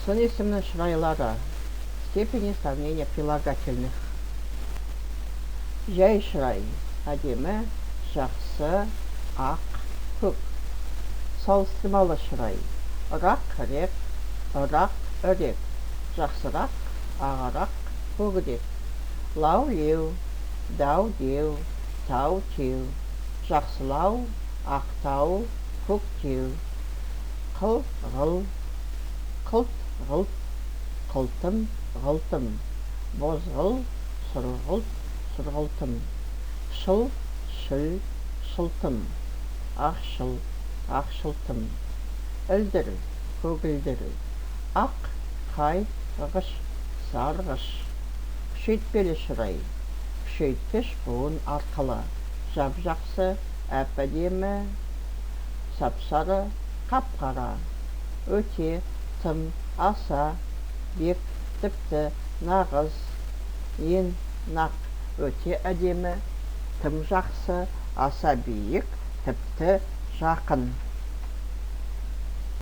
Сын есімнің шырайлары. Степени сравнения прилагательных. Жай шырай. Әдемі, жақсы, ақ, көк. Салыстырмалы шырай. Рақ, рек, рақ, өрек. Жақсырақ, ағарақ, көкірек. Лау леу, дау деу, тау теу. Жақсылау, ақтау, көктеу. Қыл, ғыл, қылт, ғылт, қылтым, ғылтым. Бозғыл, сұрғылт, сұрғылтым. Шыл, шіл, шылтым. Ақшыл, ақшылтым. Ілдір, көгілдір. Ақ, қай, ығыш, сарғыш. Күшейтпелі шырай. Күшейткіш буын арқылы. Жап-жақсы, әп-әдемі. Сап-сары, қап-қара. Өте, тым, аса, бек, тіпті, нағыз. Ен, нақ, өте әдемі. Тым жақсы, аса биік, тіпті жақын.